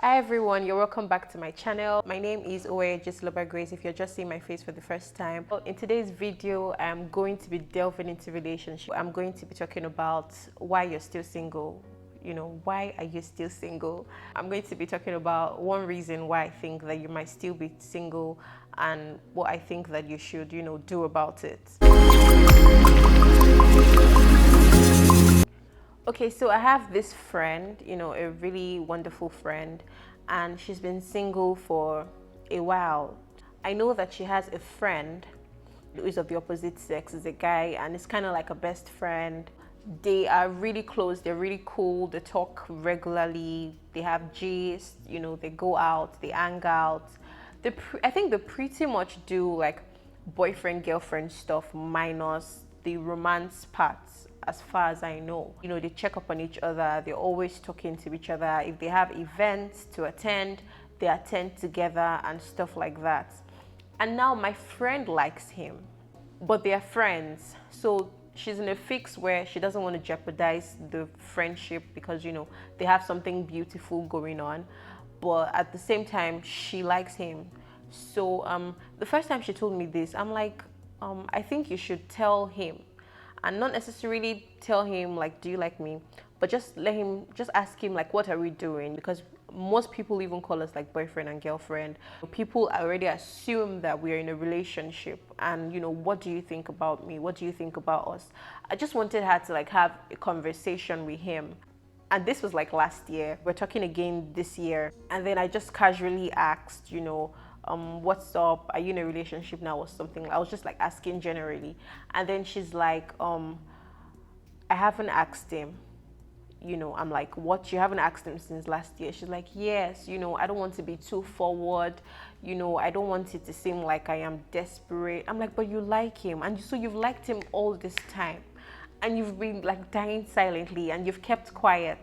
Hi everyone, you're welcome back to my channel. My name is whyyouaresingle if you're just seeing my face for the first time. In today's video, I'm going to be delving into relationship. I'm going to be talking about why you're still single. Why are you still single? I'm going to be talking about one reason why I think that you might still be single and what I think that you should, do about it. Okay, so I have this friend, a really wonderful friend, and she's been single for a while. I know that she has a friend who is of the opposite sex, is a guy, and it's kind of like a best friend. They are really close, they're really cool, they talk regularly, they have gist, they go out, they hang out. I think they pretty much do like boyfriend, girlfriend stuff minus the romance parts. As far as I know, they check up on each other, they're always talking to each other. If they have events to attend, they attend together and stuff like that. And now my friend likes him, but they're friends. So she's in a fix where she doesn't want to jeopardize the friendship because, they have something beautiful going on. But at the same time, she likes him. So the first time she told me this, I'm like, I think you should tell him. And not necessarily tell him like, do you like me? But just ask him like, what are we doing? Because most people even call us like boyfriend and girlfriend. People already assume that we are in a relationship. And what do you think about me? What do you think about us? I just wanted her to like have a conversation with him. And this was like last year. We're talking again this year. And then I just casually asked, what's up? Are you in a relationship now or something? I was just like asking generally. And then she's like, I haven't asked him. I'm like, what? You haven't asked him since last year? She's like, yes, I don't want to be too forward. I don't want it to seem like I am desperate. I'm like, but you like him. And so you've liked him all this time. And you've been like dying silently and you've kept quiet.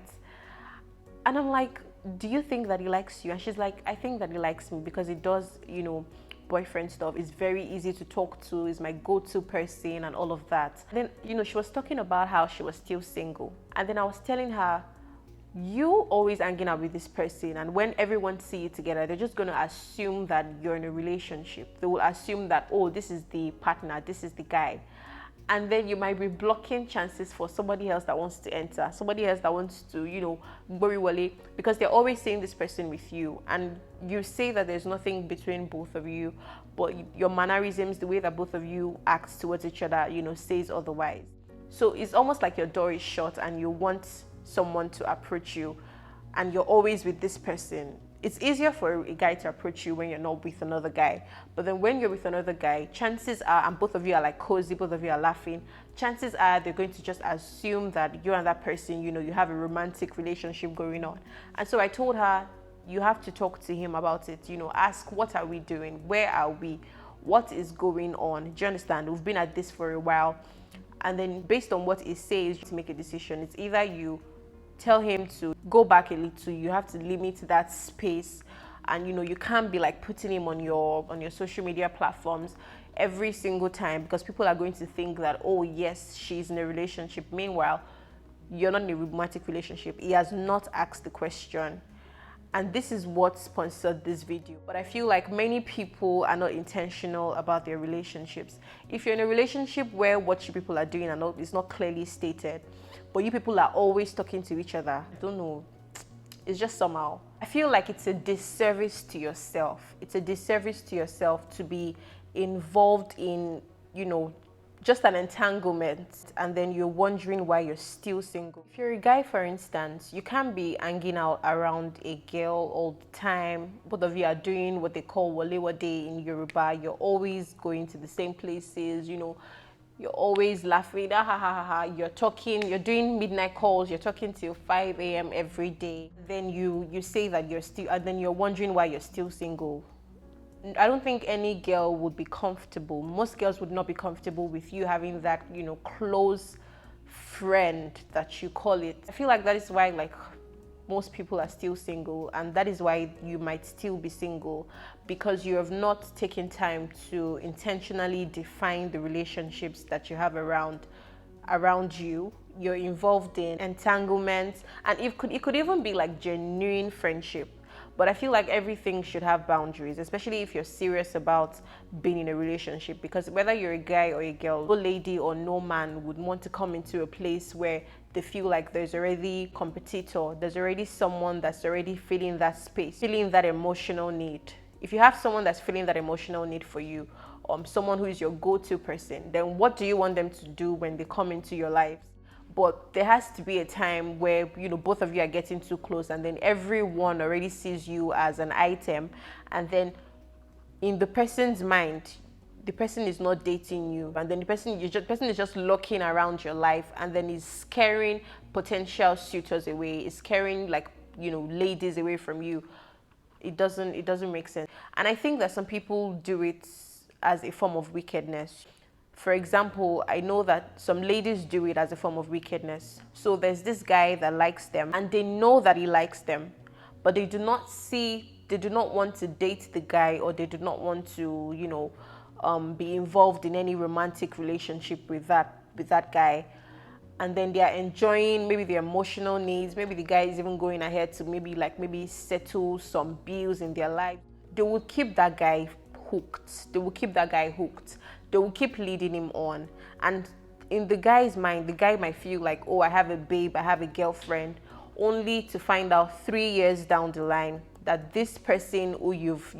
And I'm like, do you think that he likes you? And she's like, I think that he likes me because he does, boyfriend stuff. It's very easy to talk to. He's my go-to person and all of that. And then, she was talking about how she was still single. And then I was telling her, you always hanging out with this person, and when everyone see you together, they're just going to assume that you're in a relationship. They will assume that, oh, this is the partner, this is the guy. And then you might be blocking chances for somebody else that wants to enter, somebody else that wants to, worry wally, because they're always seeing this person with you. And you say that there's nothing between both of you, but your mannerisms, the way that both of you act towards each other, says otherwise. So it's almost like your door is shut and you want someone to approach you and you're always with this person. It's easier for a guy to approach you when you're not with another guy. But then when you're with another guy, chances are, and both of you are like cozy, both of you are laughing, chances are they're going to just assume that you and that person, you have a romantic relationship going on. And so I told her, you have to talk to him about it. Ask, what are we doing? Where are we? What is going on? Do you understand? We've been at this for a while. And then based on what it says, to make a decision, it's either you tell him to go back a little, you have to limit that space, and you can't be like putting him on your social media platforms every single time, because people are going to think that, oh yes, she's in a relationship. Meanwhile, you're not in a romantic relationship. He has not asked the question. And this is what sponsored this video. But I feel like many people are not intentional about their relationships. If you're in a relationship where what you people are doing is not clearly stated, but you people are always talking to each other, I don't know, it's just somehow. I feel like it's a disservice to yourself. It's a disservice to yourself to be involved in, just an entanglement, and then you're wondering why you're still single. If you're a guy, for instance, you can't be hanging out around a girl all the time. Both of you are doing what they call whyyouarestillsingle in Yoruba. You're always going to the same places, you're always laughing, ha ha ha ha. You're talking, you're doing midnight calls, you're talking till 5 a.m. every day. Then you say that you're still, and then you're wondering why you're still single. I don't think any girl would be comfortable. Most girls would not be comfortable with you having that, close friend that you call it. I feel like that is why like most people are still single, and that is why you might still be single, because you have not taken time to intentionally define the relationships that you have around you. You're involved in entanglements, and it could even be like genuine friendship. But I feel like everything should have boundaries, especially if you're serious about being in a relationship, because whether you're a guy or a girl, no lady or no man would want to come into a place where they feel like there's already competitor, there's already someone that's already feeling that space, feeling that emotional need. If you have someone that's feeling that emotional need for you, someone who is your go-to person, then what do you want them to do when they come into your lives? But there has to be a time where, both of you are getting too close, and then everyone already sees you as an item, and then in the person's mind, the person is not dating you, and then the person is just looking around your life, and then is scaring potential suitors away, is scaring ladies away from you. It doesn't make sense. And I think that some people do it as a form of wickedness. For example, I know that some ladies do it as a form of wickedness. So there's this guy that likes them, and they know that he likes them, but they do not want to date the guy, or they do not want to, be involved in any romantic relationship with that guy. And then they are enjoying maybe the emotional needs. Maybe the guy is even going ahead to maybe settle some bills in their life. They will keep that guy hooked. They will keep leading him on. And in the guy's mind, the guy might feel like, oh, I have a babe, I have a girlfriend, only to find out 3 years down the line that this person who you've,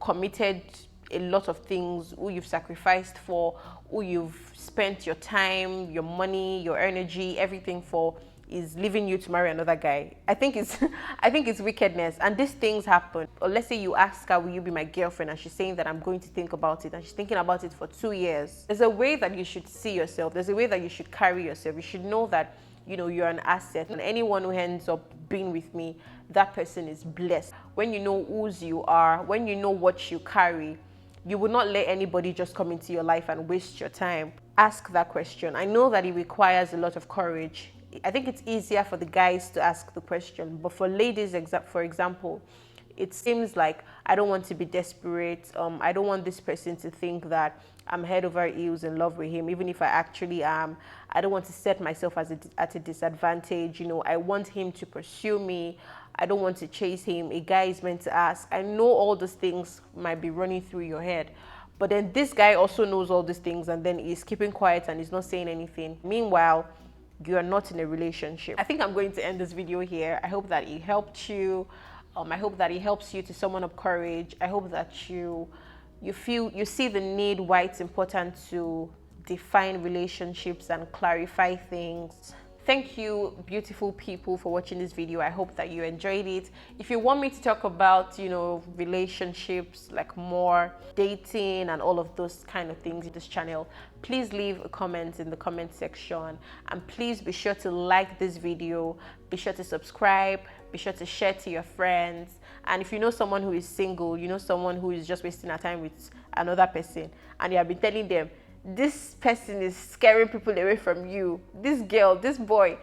committed a lot of things, who you've sacrificed for, who you've spent your time, your money, your energy, everything for, is leaving you to marry another guy. I think it's wickedness, and these things happen. Or let's say you ask her, will you be my girlfriend, and she's saying that I'm going to think about it, and she's thinking about it for 2 years. There's a way that you should see yourself. There's a way that you should carry yourself. You should know that you're an asset, and anyone who ends up being with me, that person is blessed. When you know whose you are, when you know what you carry, you will not let anybody just come into your life and waste your time. Ask that question. I know that it requires a lot of courage. I think it's easier for the guys to ask the question, but for ladies, for example, it seems like I don't want to be desperate. I don't want this person to think that I'm head over heels in love with him, even if I actually am. I don't want to set myself at a disadvantage. I want him to pursue me. I don't want to chase him. A guy is meant to ask. I know all those things might be running through your head, but then this guy also knows all these things, and then he's keeping quiet and he's not saying anything. Meanwhile, you are not in a relationship. I think I'm going to end this video here. I hope that it helped you. I hope that it helps you to summon up courage. I hope that you see the need, why it's important to define relationships and clarify things. Thank you, beautiful people, for watching this video. I hope that you enjoyed it. If you want me to talk about, relationships, like more dating and all of those kind of things in this channel, please leave a comment in the comment section. And please be sure to like this video. Be sure to subscribe. Be sure to share to your friends. And if you know someone who is single, someone who is just wasting their time with another person, and you have been telling them, this person is scaring people away from you, this girl, this boy,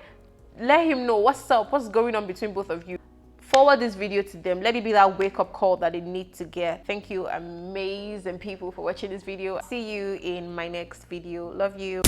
let him know what's up, what's going on between both of you. Forward this video to them. Let it be that wake-up call that they need to get. Thank you, amazing people, for watching this video. See you in my next video. Love you.